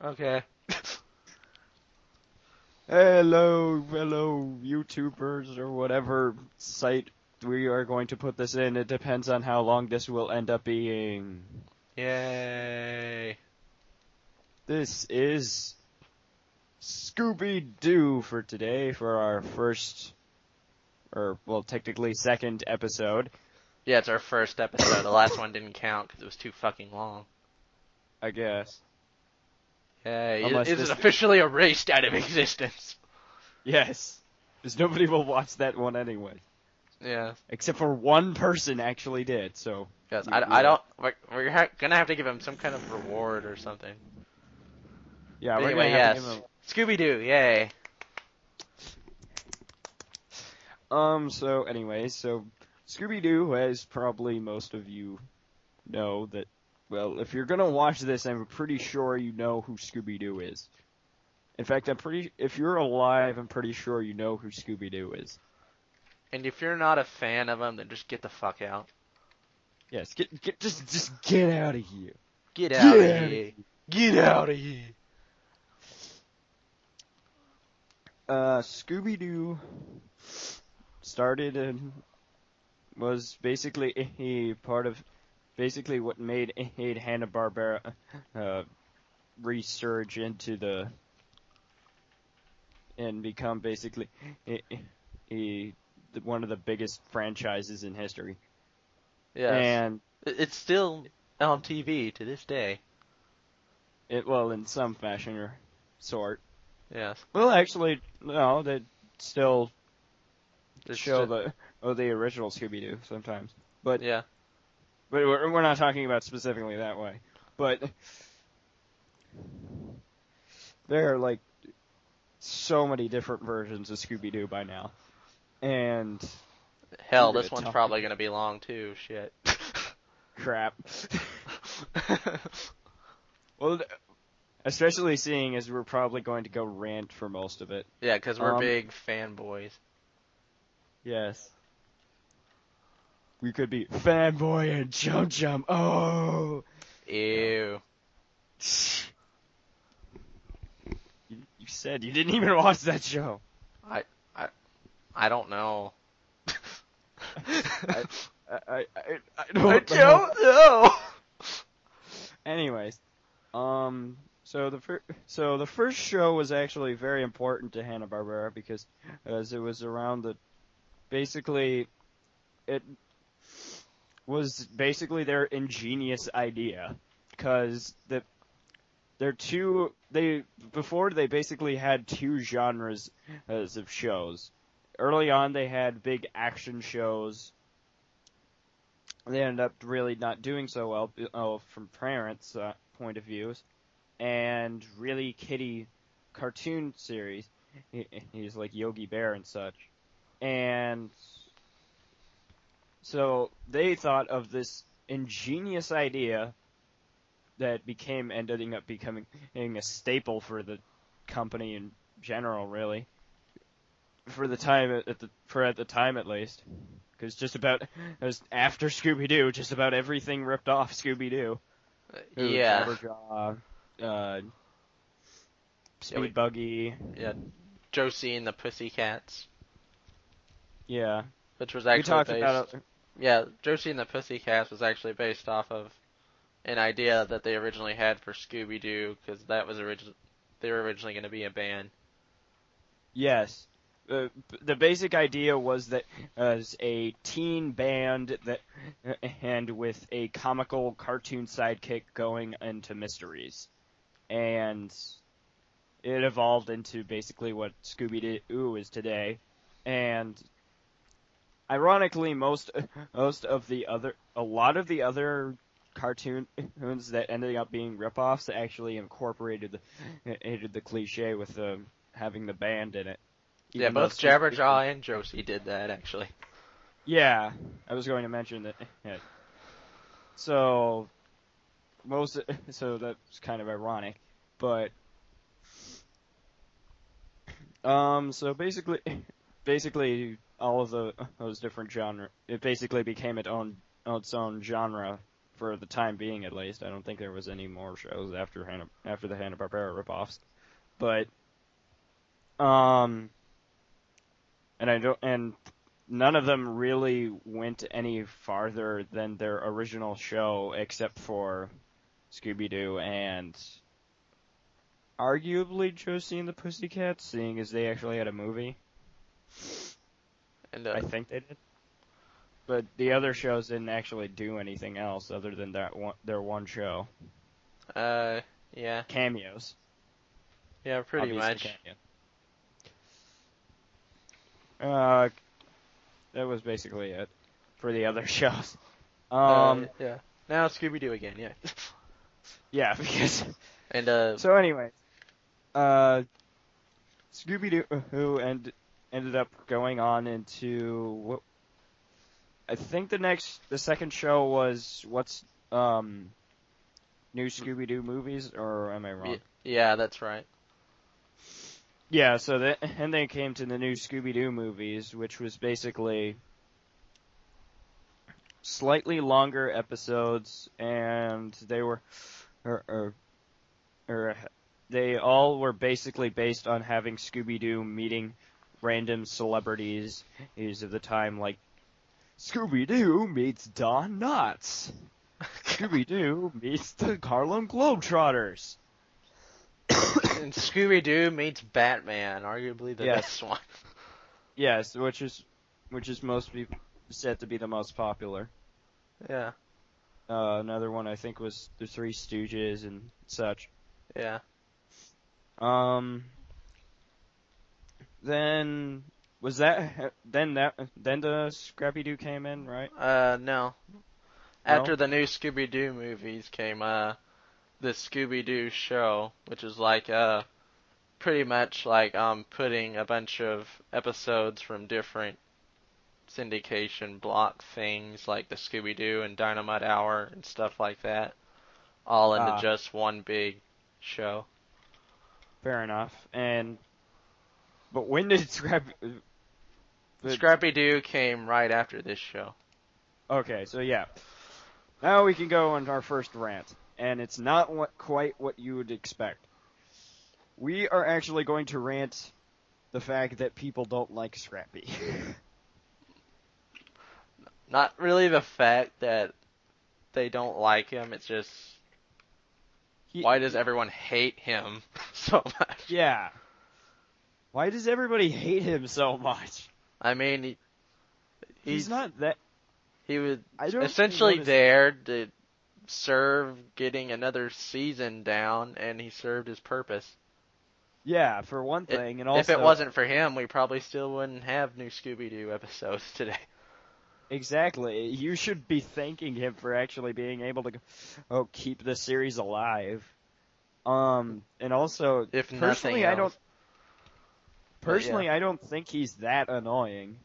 Okay. Hello, fellow YouTubers or whatever site we are going to put this in. It depends on how long this will end up being. Yay. This is Scooby Doo for today for our first, or well, technically second episode. Yeah, it's our first episode. The last one didn't count because it was too fucking long. I guess. Yay. Unless Is this... it officially erased out of existence? Yes. Because nobody will watch that one anyway. Yeah. Except for one person actually did, so... Because I don't... We're gonna have to give him some kind of reward or something. Yeah, But we're anyway, gonna have yes. to give him... Scooby Doo, yay. So anyways, so Scooby Doo, as probably most of you know that, well, if you're gonna watch this, I'm pretty sure you know who Scooby Doo is. In fact, if you're alive, I'm pretty sure you know who Scooby Doo is. And if you're not a fan of him, then just get the fuck out. Yes, just get out of here. Get out of here. Get out of here. Scooby Doo started and was basically a part of basically what made Hanna-Barbera resurge into the and become basically one of the biggest franchises in history. Yes. And it's still on TV to this day. Well, in some fashion or sort. Yes. Well, actually, no, they still show the original Scooby-Doo sometimes. But yeah. But we're not talking about specifically that way. But there are like so many different versions of Scooby-Doo by now. And hell, this one's probably gonna be long too. Shit. Crap. Well, especially seeing as we're probably going to go rant for most of it. Yeah, because we're big fanboys. Yes. We could be fanboy and chum chum. Oh. Ew. You said you didn't even watch that show. I don't know. I don't know. Anyways, so the first show was actually very important to Hanna-Barbera because as it was around it was basically their ingenious idea because before they basically had two genres of shows. Early on, they had big action shows. They ended up really not doing so well from parents' point of views, and really kiddie cartoon series. He's like Yogi Bear and such, and so they thought of this ingenious idea that ended up becoming a staple for the company in general, really. For the time at the time at least, because after Scooby Doo, just about everything ripped off Scooby Doo. Yeah. Jabberjaw, Speed Buggy. Yeah, Josie and the Pussycats. Yeah. Which was actually Yeah, Josie and the Pussycats was actually based off of an idea that they originally had for Scooby Doo, because they were originally going to be a band. Yes. The basic idea was that as a teen band and with a comical cartoon sidekick going into mysteries, and it evolved into basically what Scooby Doo is today. And ironically, a lot of the other cartoons that ended up being ripoffs actually incorporated the cliche with having the band in it. Yeah, both Jabberjaw and Josie did that, actually. Yeah, I was going to mention that. Yeah. So that's kind of ironic, but so basically all of those different genres, it basically became its own genre for the time being, at least. I don't think there was any more shows after the Hanna-Barbera ripoffs. But and none of them really went any farther than their original show, except for Scooby Doo and arguably Josie and the Pussycats, seeing as they actually had a movie. And I think they did. But the other shows didn't actually do anything else other than their one show. Yeah. Cameos. Yeah, pretty Obviously much. That was basically it for the other shows. Yeah. Now Scooby Doo again, yeah. Yeah, because. And So anyway, Scooby Doo who ended up going on into what I think the second show was new Scooby Doo movies, or am I wrong? Yeah, that's right. Yeah, so and they came to the new Scooby Doo movies, which was basically slightly longer episodes, and they were, they all were basically based on having Scooby Doo meeting random celebrities of the time, like Scooby Doo meets Don Knotts. Scooby Doo meets the Harlem Globetrotters. And Scooby Doo meets Batman, arguably the best one. Yes, which is most people said to be the most popular. Yeah. Another one I think was the Three Stooges and such. Yeah. Then the Scrappy Doo came in, right? No. After the new Scooby Doo movies came the Scooby Doo show, which is like pretty much like putting a bunch of episodes from different syndication block things like the Scooby Doo and Dynamite Hour and stuff like that, all into just one big show. Fair enough. But when did Scrappy Doo came right after this show. Okay, so yeah. Now we can go on our first rant, and it's not quite what you would expect. We are actually going to rant the fact that people don't like Scrappy. Not really the fact that they don't like him, it's just why does everyone hate him so much? Yeah. Why does everybody hate him so much? I mean, he's not that... He was essentially there to serve getting another season down, and he served his purpose. Yeah, for one thing, and also... If it wasn't for him, we probably still wouldn't have new Scooby-Doo episodes today. Exactly. You should be thanking him for actually being able to keep the series alive. And also, if personally, I don't... Personally, I don't think he's that annoying.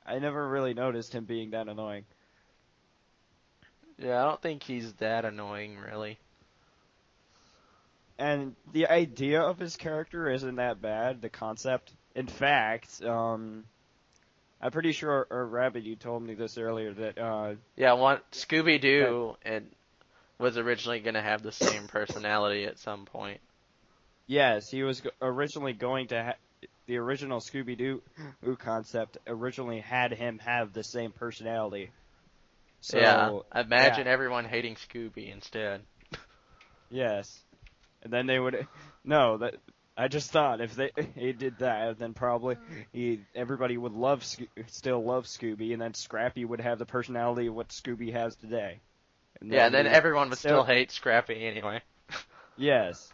I never really noticed him being that annoying. Yeah, I don't think he's that annoying, really. And the idea of his character isn't that bad, the concept. In fact, I'm pretty sure, or Rabbit, you told me this earlier, that... Scooby-Doo was originally going to have the same personality at some point. Yes, he was originally going to... The original Scooby-Doo concept originally had him have the same personality. So, imagine everyone hating Scooby instead. Yes. And then they would... No, I just thought if he did that, then probably everybody would still love Scooby, and then Scrappy would have the personality of what Scooby has today. And then everyone would still hate Scrappy anyway. Yes.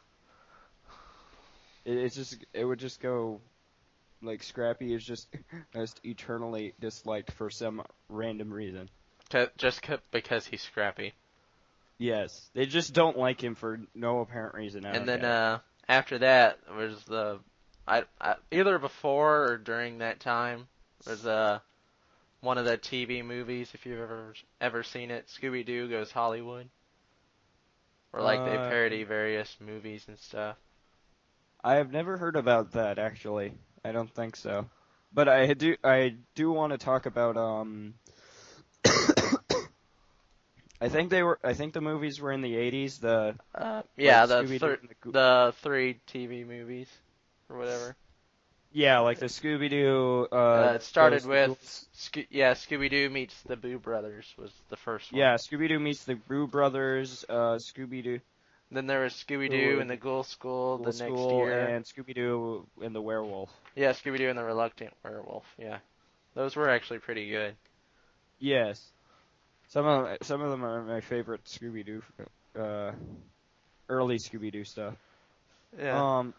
It would just go... Like, Scrappy is just eternally disliked for some random reason. Just because he's Scrappy. Yes. They just don't like him for no apparent reason. And then, after that, was either before or during that time, was one of the TV movies, if you've ever seen it, Scooby-Doo Goes Hollywood. Where, they parody various movies and stuff. I have never heard about that, actually. I don't think so. But I do want to talk about I think they were. I think the movies were in the 80s. The Yeah, Scooby Doo and the 3 TV movies or whatever. yeah, like the Scooby Doo It started goes to with ghouls. Scooby Doo meets the Boo Brothers was the first one. Yeah, Scooby Doo meets the Boo Brothers. Scooby Doo Then there was Scooby Doo and the Ghoul School Ghoul the next School year. and Scooby Doo and the Werewolf. Yeah, Scooby Doo and the Reluctant Werewolf. Yeah, those were actually pretty good. Yes, some of them are my favorite Scooby Doo, early Scooby Doo stuff. Yeah. Um,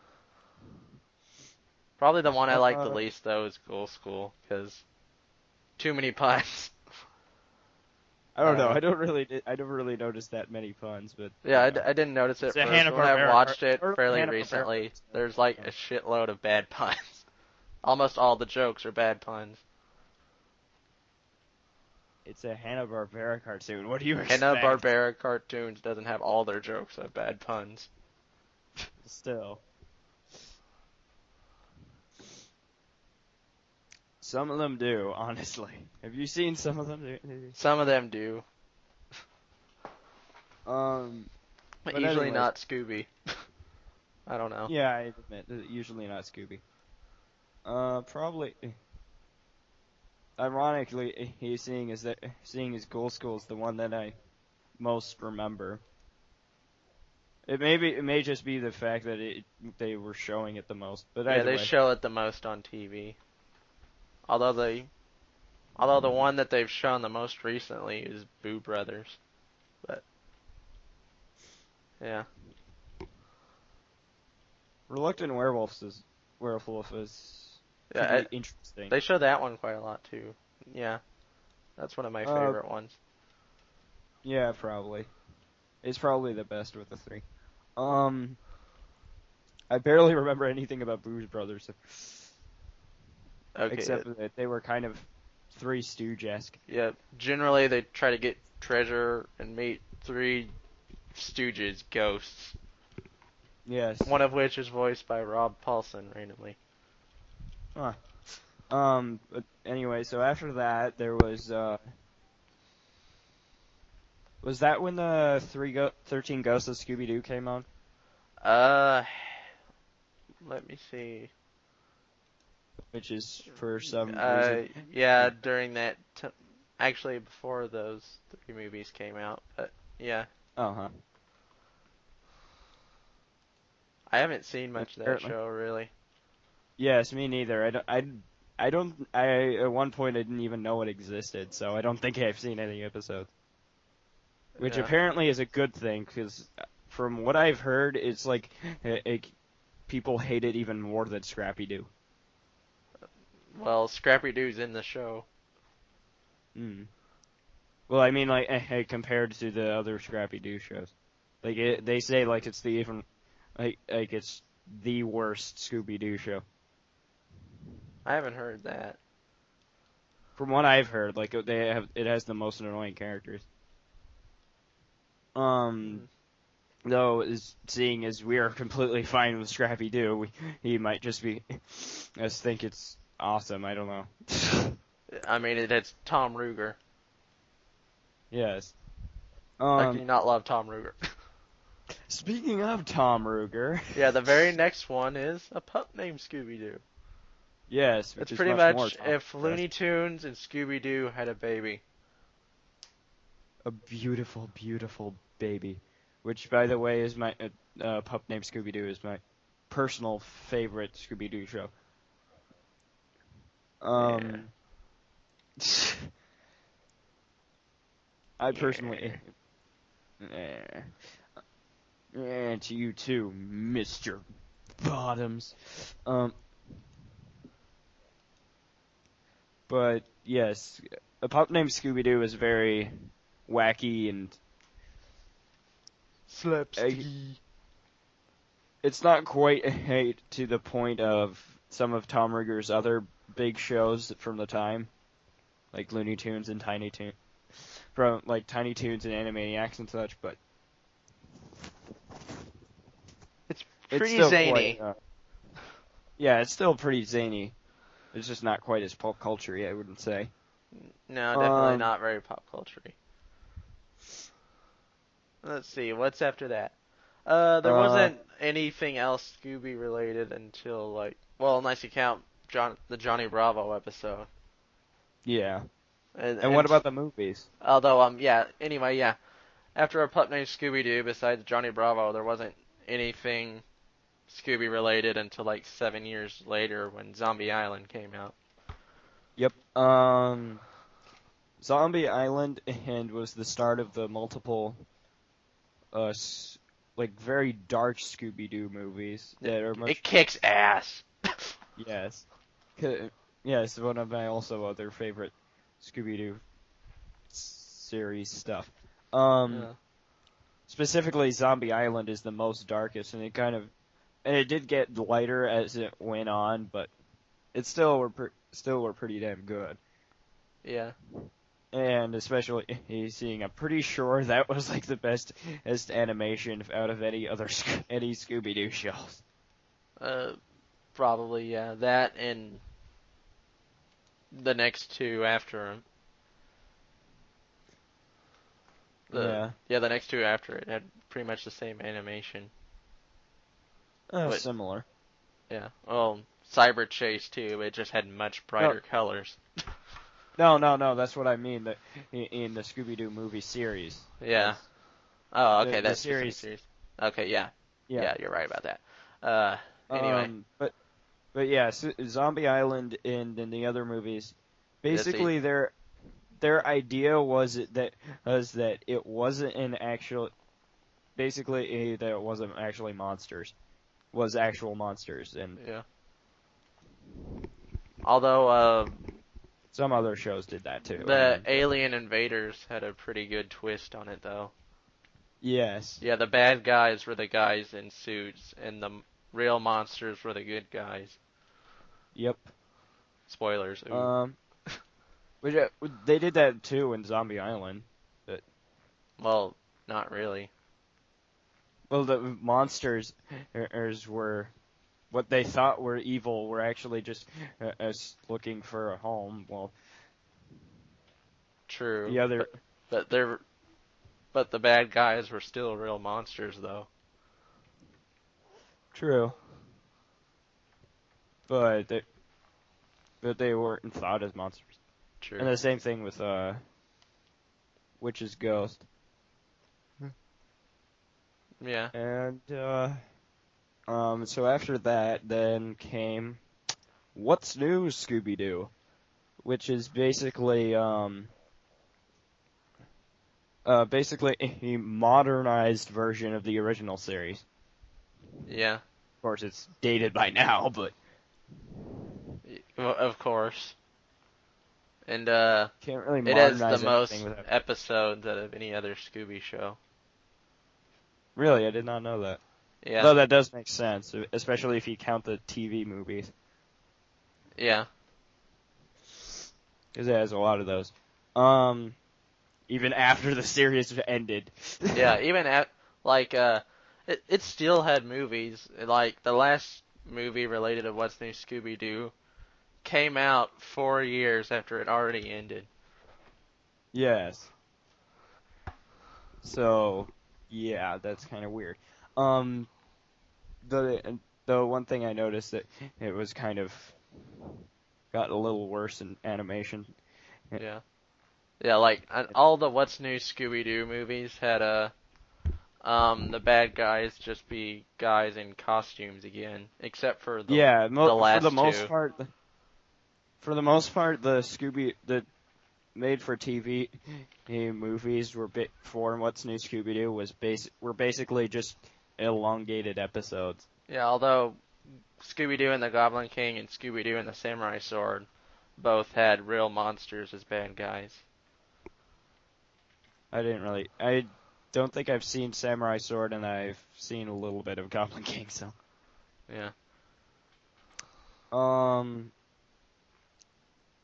Probably the one I like the uh, least though is Ghoul School because too many puns. I don't know. Uh, I don't really notice that many puns, but Yeah, I didn't notice it it's a first. When I Hanna-Barbera watched it or fairly Hanna-Barbera. recently, there's like a shitload of bad puns. Almost all the jokes are bad puns. It's a Hanna-Barbera cartoon. What do you expect? Hanna-Barbera cartoons doesn't have all their jokes have bad puns. Still. Some of them do, honestly. Have you seen some of them? Some of them do, Um, but but usually anyways, not Scooby. I don't know. yeah, I admit, usually not Scooby. Probably. Ironically, he's seeing his Ghoul School is the one that I most remember. It may just be the fact that they were showing it the most, but Yeah, either they way. show it the most on TV. Although the one that they've shown the most recently is Boo Brothers. But yeah. Reluctant Werewolf is Yeah, pretty interesting. they show that one quite a lot too. Yeah, that's one of my Uh, favorite ones. yeah, probably. It's probably the best with the three. Um, I barely remember anything about Boo's Brothers, Okay, except that they were kind of Three Stooge-esque. yeah. Generally, they try to get treasure and meet 3 Stooges ghosts. Yes. One of which is voiced by Rob Paulson randomly. Huh. But anyway, so after that, there was that when the 13 Ghosts of Scooby Doo came on? Uh, Let me see. Which is for some reason. Yeah, during that. Actually, before those 3 movies came out, but yeah. Oh, huh. I haven't seen much of that Apparently. show really. Yes, me neither. At one point I didn't even know it existed, so I don't think I've seen any episodes. Which Yeah. apparently is a good thing, because from what I've heard, it's like people hate it even more than Scrappy Doo. Well, Scrappy Doo's in the show. Mm. Well, I mean, like compared to the other Scrappy Doo shows, like they say like it's the even like it's the worst Scooby Doo show. I haven't heard that. From what I've heard, like it has the most annoying characters. Though, seeing as we are completely fine with Scrappy Doo, he might just think it's awesome. I don't know. I mean, it's Tom Ruger. Yes. How can you not love Tom Ruger? Speaking of Tom Ruger. Yeah, the very next one is a pup named Scooby Doo. Yes, It's which is pretty much more much Tom if Ruger. Looney Tunes and Scooby Doo had a baby. A beautiful, beautiful baby. Which, by the way, is my pup named Scooby Doo is my personal favorite Scooby Doo show. I personally, and to you too, Mr. Bottoms. But yes, a pup named Scooby Doo is very wacky and Slapsticky. it's not quite to the point of some of Tom Ruger's other big shows from the time, like Looney Tunes and Tiny Toons, from like Tiny Toons and Animaniacs and such. But It's it's pretty still zany. quite, yeah, it's still pretty zany. It's just not quite as pop culture-y, I wouldn't say. No, definitely not very pop culture-y. Let's see, what's after that? There Uh, wasn't anything else Scooby related until like, well, unless you count the Johnny Bravo episode. yeah. And, And what and about the movies? although yeah. Anyway, yeah. After a pup named Scooby Doo, besides Johnny Bravo, there wasn't anything Scooby related until like 7 years later when Zombie Island came out. Yep. Zombie Island and was the start of the multiple, uh, like very dark Scooby Doo movies that are much. It kicks ass. Yes. Yes, one of my also other favorite Scooby Doo series stuff. Um, Yeah. Specifically, Zombie Island is the most darkest, and it did get lighter as it went on, but it still were pretty damn good. Yeah. And especially seeing, I'm pretty sure that was like the best animation out of any other any Scooby Doo shows. Uh, Probably, yeah. That and the next two after him. Yeah, The next two after it had pretty much the same animation. But similar. yeah, well, Cyber Chase too. It just had much No, brighter colors. no. That's what I mean. In the Scooby Doo movie series, Yeah. as Oh, okay, the that's specific series. series. Okay, yeah, Yeah. yeah, you're right about that. Anyway, But yeah, Zombie Island and in the other movies, let's see. basically their idea was that it wasn't an actual basically that it wasn't actually monsters, was actual monsters, and Yeah. Although some other shows did that too. I the mean, but alien invaders had a pretty good twist on it, though. yes, Yeah, the bad guys were the guys in suits, and the real monsters were the good guys. yep. Spoilers. Ooh. Um, which they did that too in Zombie Island. But Well, not really. well, the monsters were what they thought were evil were actually just us looking for a home. Well, True, the other but they're but the bad guys were still real monsters, though. true, but they weren't thought as monsters. And True. the same thing with Witch's Ghost. Yeah. And so after that, then came What's New, Scooby Doo, which is basically a modernized version of the original series. Yeah. Of course, it's dated by now, but Well, of course. And can't really it has the modernize anything most without. episodes out of any other Scooby show. Really, I did not know that. Yeah. Though that does make sense, especially if you count the TV movies, Yeah. because it has a lot of those. Even after the series ended. Yeah. Even at like it still had movies. Like the last movie related to What's New Scooby Doo came out 4 years after it already ended. Yes. So, yeah, that's kind of weird. Um, the one thing I noticed that it was kind of got a little worse in animation. Yeah. Yeah, like all the What's New Scooby Doo movies had the bad guys just be guys in costumes again, except for Yeah, the for the last most two. part, the made for TV movies for What's New Scooby Doo were basically just elongated episodes. Yeah, although Scooby Doo and the Goblin King and Scooby Doo and the Samurai Sword both had real monsters as bad guys. I don't think I've seen Samurai Sword, and I've seen a little bit of Goblin King, so. Yeah.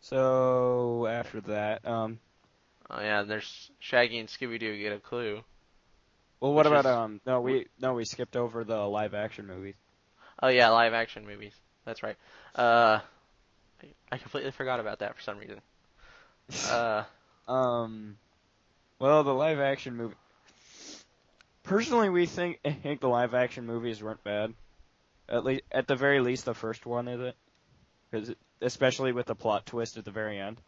So after that, Oh yeah, there's Shaggy and Scooby Doo get a clue, well, what which about is we skipped over the live action movies. oh yeah, live action movies. That's right. Uh, I completely forgot about that for some reason. Uh, Um, well, the live action movie. Personally, I think the live action movies weren't bad. At the very least, the first one is it, because especially with the plot twist at the very end.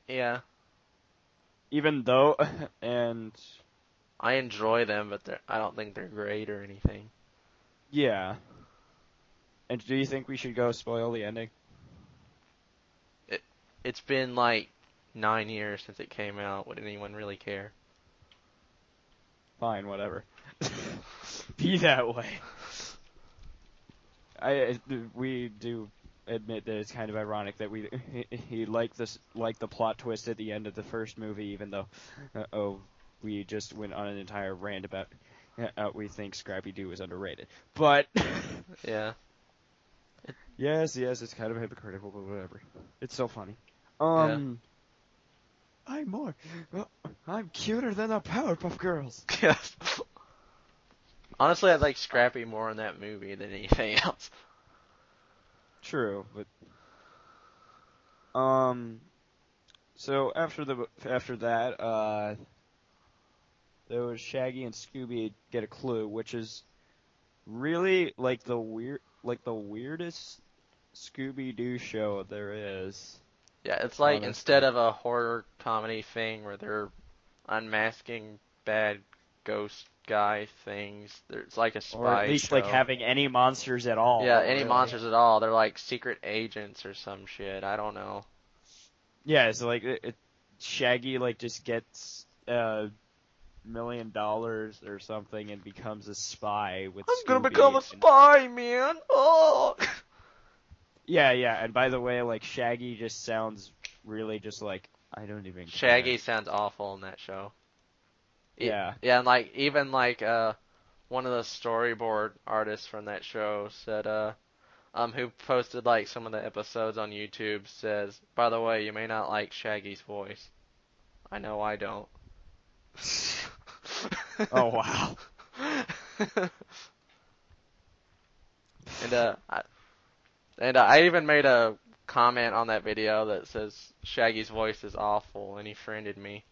Yeah, Even though, and I enjoy them, but I don't think they're great or anything. yeah. And do you think we should go spoil the ending? It's been like 9 years since it came out. Would anyone really care? Fine, whatever. Be that way. We do admit that it's kind of ironic that he liked the plot twist at the end of the first movie, even though we just went on an entire rant about we think Scrappy Doo is underrated. But Yeah. yes, it's kind of hypocritical, but whatever. It's so funny. Yeah. I'm cuter than the Powerpuff Girls. Yes. Honestly, I like Scrappy more in that movie than anything else. True, but so after that, there was Shaggy and Scooby get a clue, which is really like the weirdest Scooby Doo show there is. Yeah, it's like Honestly. instead of a horror comedy thing where they're unmasking bad ghost guy things, it's like a Or at spy least like show. having any monsters at all. Yeah, any Really. monsters at all. They're like secret agents or some shit. I don't know. Yeah, so like Shaggy like just gets $1 million or something and becomes a spy with I'm gonna Scooby. become a spy, man. Oh. Yeah, and by the way, like Shaggy just sounds really just like I don't even Shaggy care. sounds awful in that show. Yeah. Yeah, and like even like one of the storyboard artists from that show said who posted like some of the episodes on YouTube says, by the way, you may not like Shaggy's voice. I know I don't. Oh wow. and I even made a comment on that video that says Shaggy's voice is awful, and he friended me.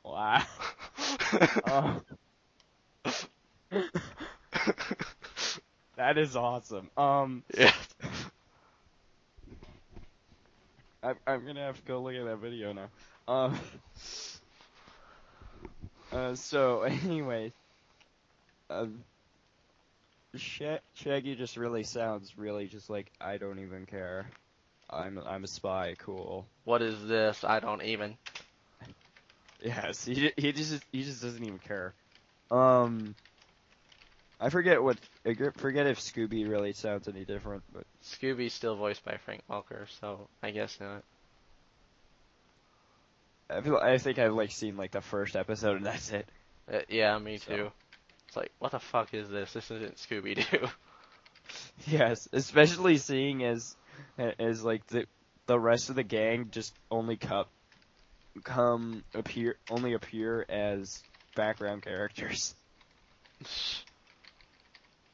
Wow. Oh. That is awesome. Yeah. I'm gonna have to go look at that video now. So anyway, um, Shaggy just really sounds really just like I don't even care. I'm a spy. Cool. What is this? I don't even. Yes, he just doesn't even care. I forget if Scooby really sounds any different, but Scooby's still voiced by Frank Welker, so I guess not. I think I've like seen like the first episode and that's it. Yeah, me So too. It's like, what the fuck is this? This isn't Scooby Doo. yes, especially seeing as like the rest of the gang just only appear as background characters.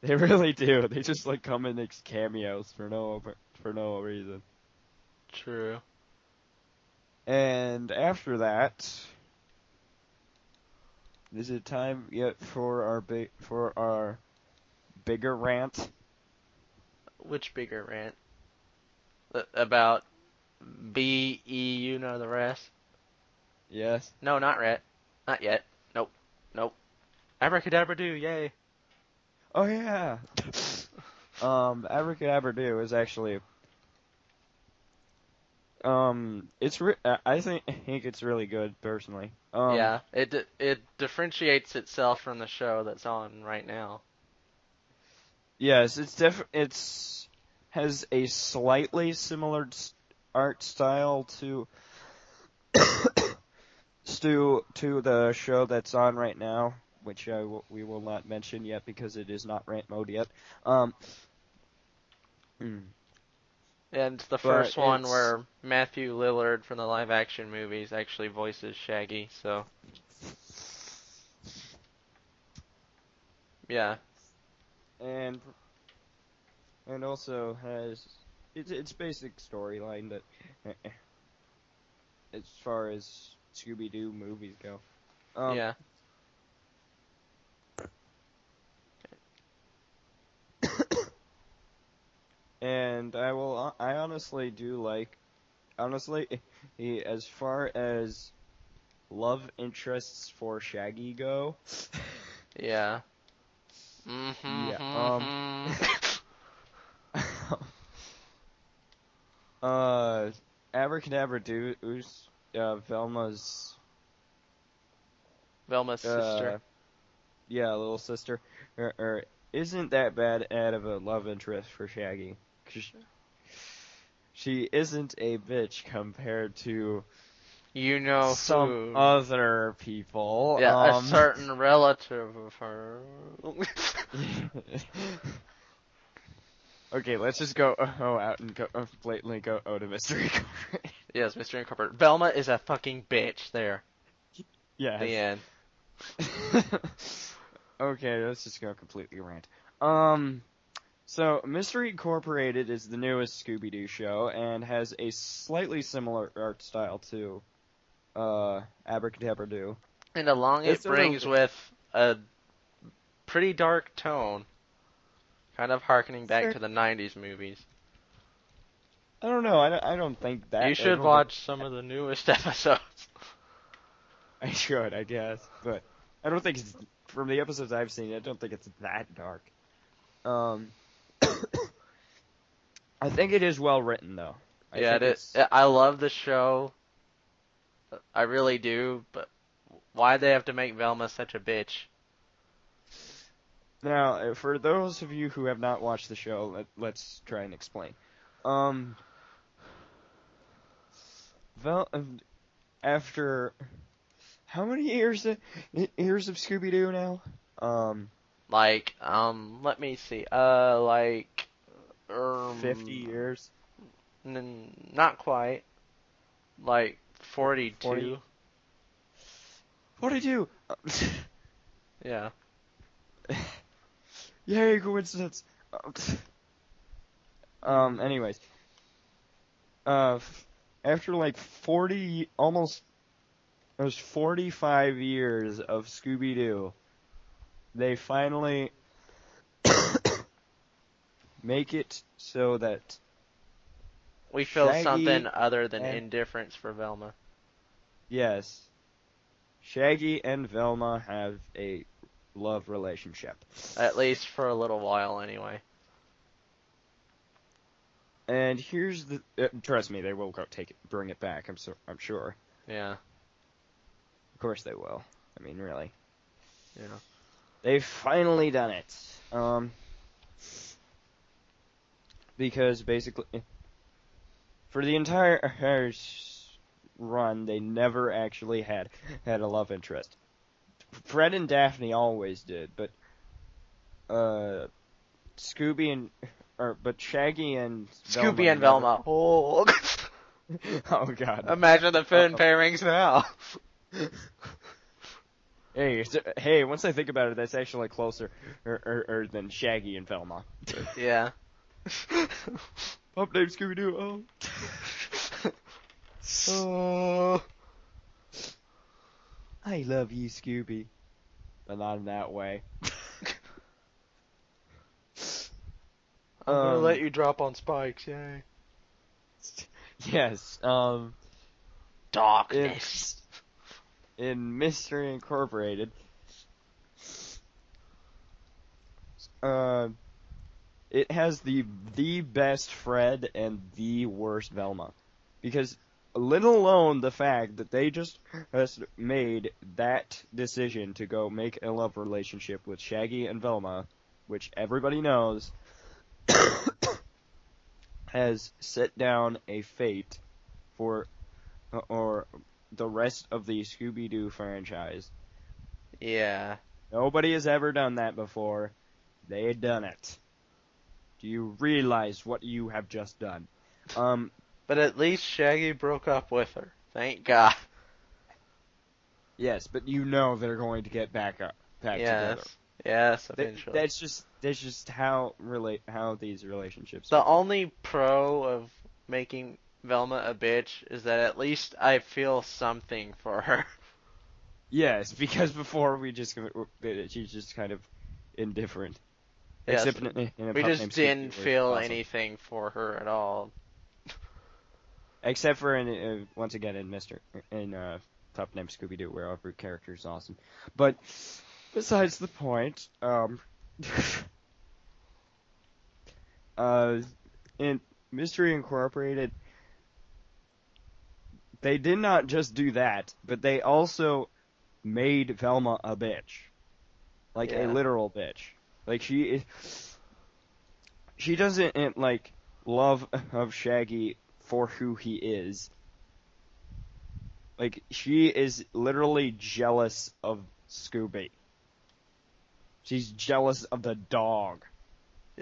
They really do. They just like come in as cameos for no reason. True. And after that, is it time yet for our bigger rant? Which bigger rant? About B-E, you know the rest? Yes. No, not ret. Not yet. Nope. Nope. Abracadabra do, yay. Oh yeah. Abracadabra Doo is actually I think it's really good personally. Yeah, it differentiates itself from the show that's on right now. Yes, it's has a slightly similar art style to to the show that's on right now, which we will not mention yet because it is not rant mode yet. Hmm. And the But first one it's where Matthew Lillard from the live action movies actually voices Shaggy, so yeah. and also has it's basic storyline that, as far as Scooby Doo movies go. Yeah. And I honestly do like, honestly, as far as love interests for Shaggy go, Yeah. yeah, Mm-hmm. Abracadabra Doo's, Velma's, Velma's sister. uh, yeah, little sister, isn't that bad out of a love interest for Shaggy. 'Cause she isn't a bitch compared to You know some who? other people. Yeah, a certain relative of her. Okay, let's just go out and go blatantly go to Mystery Incorporated. Yes, Mr. Incorporated. Velma is a fucking bitch. There. Yes. The end. Okay, let's just go completely rant. So Mystery Incorporated is the newest Scooby Doo show and has a slightly similar art style to Abracadabra Doo. And along it It's a little brings bit. with a pretty dark tone, kind of harkening back Sure. to the 90s movies. I don't know. I don't think that. You I should don't think watch some of the newest episodes. I should, I guess, but I don't think it's, from the episodes I've seen, I don't think it's that dark. Um, I think it is well written though. I Yeah, think it is. it's I love the show. I really do, but why'd they have to make Velma such a bitch? now for those of you who have not watched the show, let's try and explain. Um, Vel after how many years of Scooby Doo now? Let me see. 50 years, Not quite. Like 40, 42. 42. Yeah. Yay, coincidence. Anyways, after like 40, almost, it was 45 years of Scooby Doo, they finally make it so that We feel something Shaggy other than and, indifference for Velma. yes, Shaggy and Velma have a love relationship. At least for a little while, anyway. And here's the, trust me, they will go bring it back. I'm sure. Yeah. Of course they will. I mean, really. Yeah. They've finally done it. Because basically, for the entire run, they never actually had a love interest. Fred and Daphne always did, but Scooby and but Shaggy and Velma Scooby and never. Velma. Oh. Oh God. Imagine the film pairings now. Hey, once I think about it, that's actually closer than Shaggy and Velma. Yeah. Up name Scooby Doo. Oh. Oh. I love you, Scooby. But not in that way. I'm gonna let you drop on spikes, yay. Yes, Darkness. in Mystery Incorporated, it has the best Fred and the worst Velma. Because, let alone the fact that they just made that decision to go make a love relationship with Shaggy and Velma, which everybody knows has set down a fate for or the rest of the Scooby-Doo franchise. Yeah. Nobody has ever done that before. They had done it. Do you realize what you have just done? But at least Shaggy broke up with her. Thank God. Yes, but you know they're going to get back Yes. together. Yes, eventually. That's just how these relationships The are. only pro of making Velma a bitch is that at least I feel something for her. Yes, because before she's just kind of indifferent. Yes, Except in a we pup just named Scooby Doo, didn't where she's feel awesome. anything for her at all. Except for once again in pup named Scooby Doo, where every character is awesome. But besides the point, uh, in Mystery Incorporated, they did not just do that, but they also made Velma a bitch, like a Yeah. literal bitch. Like she doesn't like love of Shaggy for who he is. Like she is literally jealous of Scooby. She's jealous of the dog.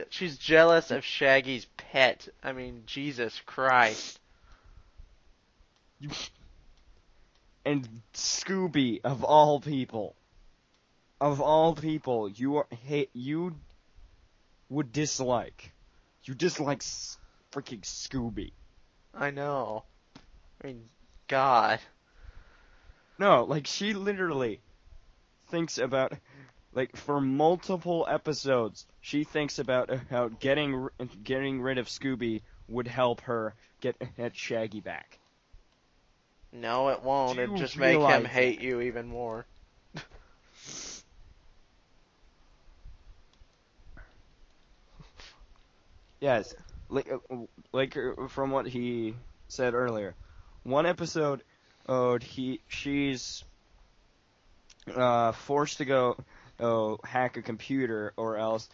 She's jealous of Shaggy's pet. I mean, Jesus Christ. And Scooby, of all people, you would dislike. You dislike freaking Scooby. I know. I mean, God. No, like she literally thinks about, like, for multiple episodes, she thinks about how getting rid of Scooby would help her get Shaggy back. No, it Do won't. It'd you just make him realize hate that? you even more. Yes, from what he said earlier, one episode, she's forced to go hack a computer, or else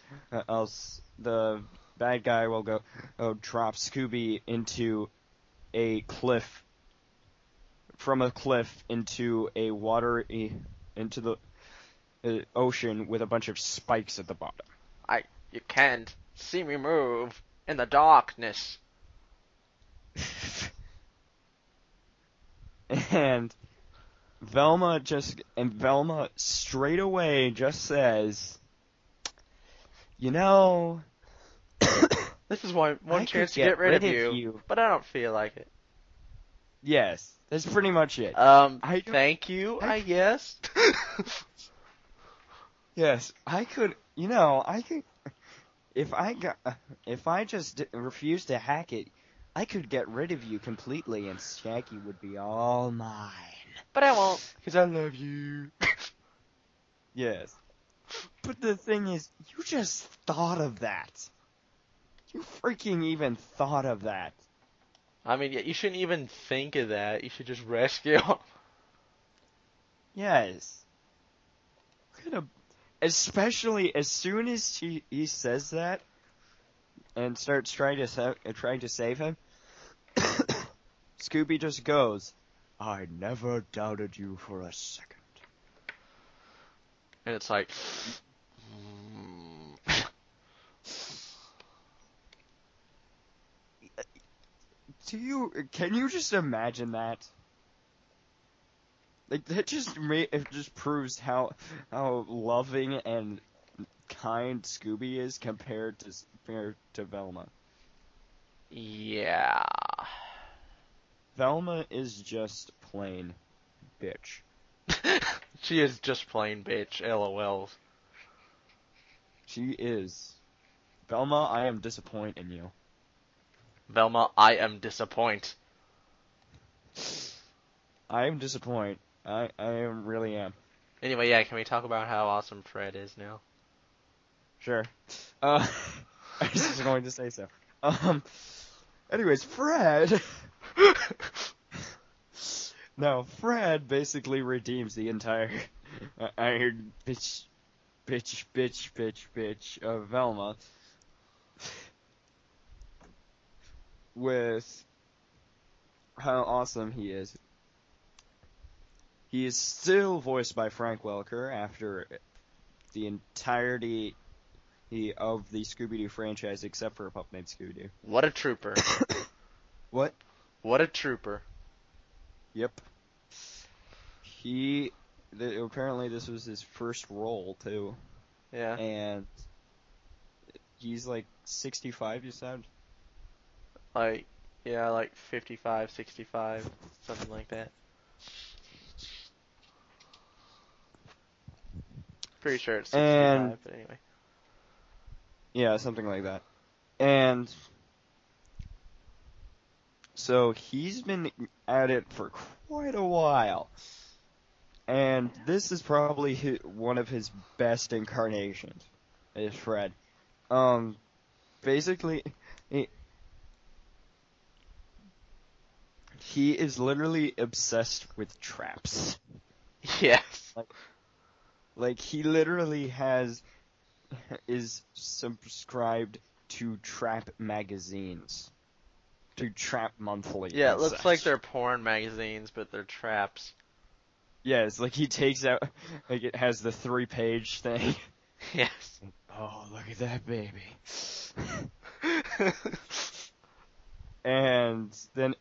the bad guy will go drop Scooby a cliff from a cliff into the ocean with a bunch of spikes at the bottom. You can't see me move in the darkness. And Velma straight away just says, you know, This is one I could chance to get get rid rid of of you, you. but I don't feel like it. Yes, that's pretty much it. I don't. Thank you, I I guess. Yes, I could. I could. If I got, if I just refused to hack it, I could get rid of you completely, and Shaggy would be all mine. But I won't, because I love you. Yes, but the thing is, you just thought of that. You freaking even thought of that. I mean, you shouldn't even think of that. You should just rescue him. Yes. Especially as soon as he says that and starts trying to save him, Scooby just goes, "I never doubted you for a second." And it's like, Can you just imagine that? Like it just proves how loving and kind Scooby is compared to Velma. yeah. Velma is just plain bitch. She is just plain bitch, LOLs. She is. Velma, I am disappointed in you. Velma, I am disappointed. I am disappointed. I really am. Anyway, yeah, can we talk about how awesome Fred is now? Sure. I was just going to say so. Anyways, Fred. No, Fred basically redeems the entire iron bitch of Velma with how awesome he is. He is still voiced by Frank Welker after the entirety of the Scooby-Doo franchise, except for a pup named Scooby-Doo. What a trooper. What? What a trooper. Yep. Apparently this was his first role, too. Yeah. and he's like 65. You said? Like, yeah, like 55, 65, something like that. Pretty sure it's And 65, but anyway. yeah, something like that. And so he's been at it for quite a while. And this is probably one of his best incarnations, is Fred. Um, basically, he, he is literally obsessed with traps. Yes. Like he literally is subscribed to trap magazines, to Trap Monthly Yeah, it and looks like such. they're porn magazines, but they're traps. Yes, like he takes out, like it has the 3-page thing. Yes. Oh, look at that baby. And then,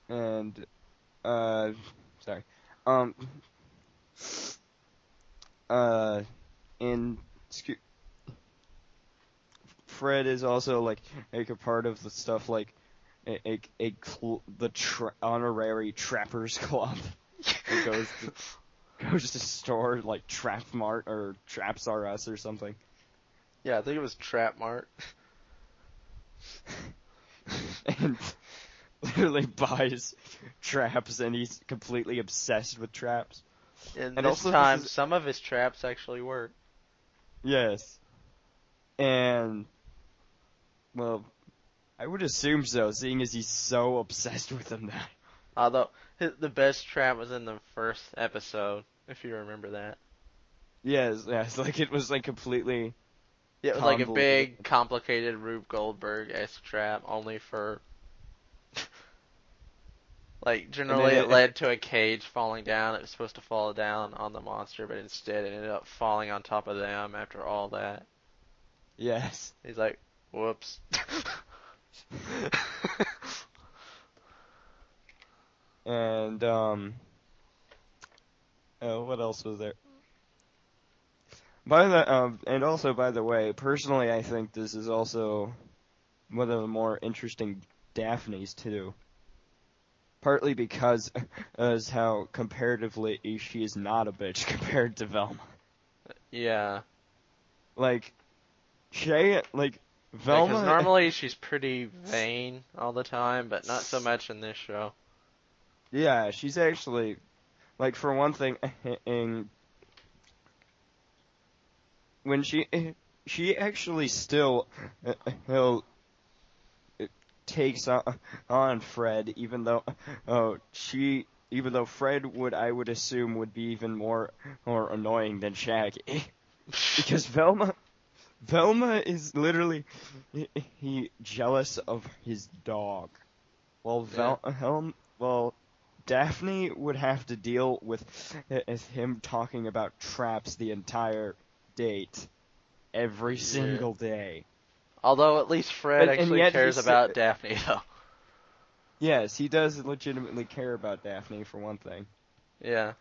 and, uh, sorry. Um, uh, in Fred is also like a part of the stuff like the honorary trappers club. It goes to store like Trap Mart or Traps R Us or something. Yeah, I think it was Trap Mart. And literally buys traps, and he's completely obsessed with traps. And And this also, this time, is some of his traps actually work. yes, and well, I would assume so, seeing as he's so obsessed with them now. Although, the best trap was in the first episode, if you remember that. Yes, like it was like completely Yeah, it was like a convoluted. big, complicated Rube Goldberg-esque trap, only for... Like, And then generally it led to a cage falling down. It was supposed to fall down on the monster, but instead it ended up falling on top of them after all that. yes, He's like, whoops. and what else was there? And also by the way, personally, I think this is also one of the more interesting Daphnes too. Partly because as how comparatively she is not a bitch compared to Velma. Yeah. Like like Because Velma. normally she's pretty vain all the time, but not so much in this show. Yeah, she's actually like for one thing, in when she actually still will takes on Fred, even though Fred I would assume would be even more annoying than Shaggy, because Velma is literally he jealous of his dog, while Yeah. well Daphne would have to deal with him talking about traps the entire date, every Yeah. single day. Although at least Fred And actually yet cares about Daphne, though. yes, he does legitimately care about Daphne for one thing. Yeah.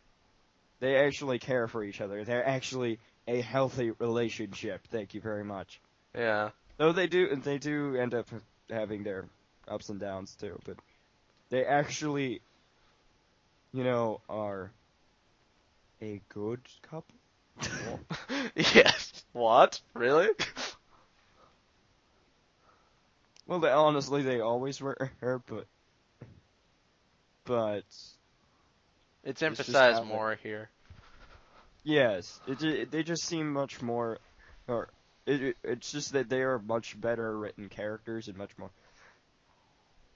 They actually care for each other. They're actually a healthy relationship. Thank you very much. Yeah. Though they do end up having their ups and downs too, but they actually, are a good couple. Yes. What? Really? Well, honestly, they always were, but It's it's just emphasized how more here. yes, they just seem much more, or it's just that they are much better written characters and much more,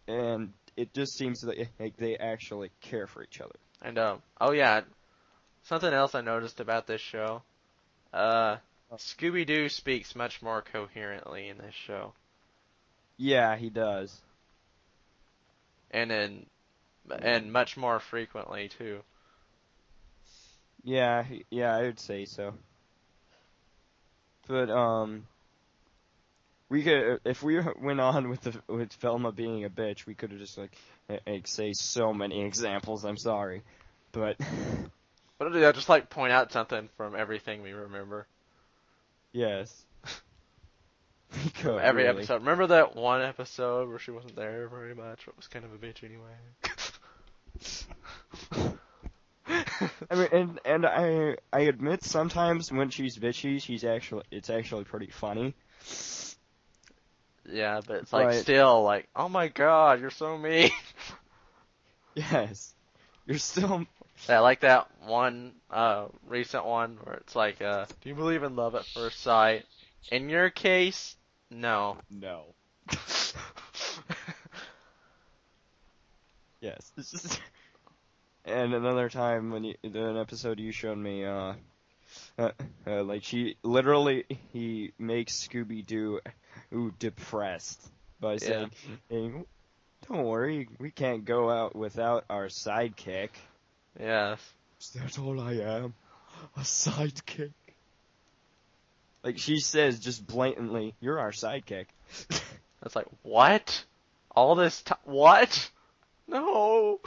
and it just seems like they actually care for each other. And oh yeah, something else I noticed about this show. Uh, Scooby Doo speaks much more coherently in this show, Yeah, he does. and and much more frequently too. Yeah, yeah, I would say so. But we could if we went on with Velma being a bitch, we could have just like say so many examples. I'm sorry, but But yeah, just like point out something from everything we remember. Yes. We From could, every really. episode. Remember that one episode where she wasn't there very much? It was kind of a bitch anyway. I mean, and I admit sometimes when she's bitchy, it's actually pretty funny. Yeah, but it's like But still like, oh my god, you're so mean. yes, you're still Yeah, I like that one recent one where it's like, do you believe in love at first sight? In your case, no. no. Yes, this is. And another time when an episode you showed me, like he makes Scooby Doo depressed by Yeah. saying, "Hey, don't worry, we can't go out without our sidekick." Yes. That's all I am, a sidekick. Like she says just blatantly, "You're our sidekick." It's like, what? All this time? What? No.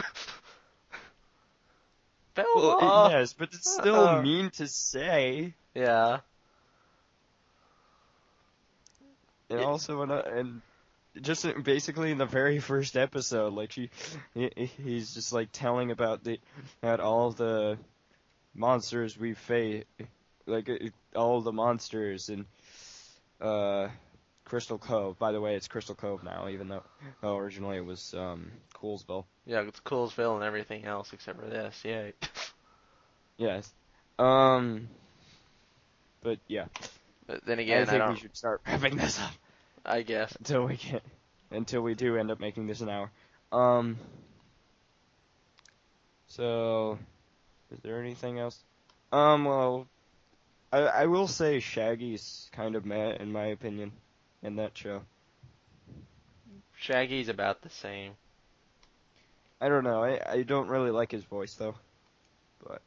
Well, Velma. yes, but it's still mean to say. Yeah. And also, and just basically in the very first episode, like he's just like telling about all the monsters we face, like all the monsters in uh Crystal Cove. By the way, it's Crystal Cove now, even though originally it was Coolsville. Yeah, it's Coolsville and everything else except for this. Yay. Yes. Um. But yeah, But then I again, I think we don't. should start wrapping this up I guess. until we do end up making this an hour. Um. So, is there anything else? Well, I will say Shaggy's kind of meh in my opinion in that show. Shaggy's about the same. I don't know. I don't really like his voice though. But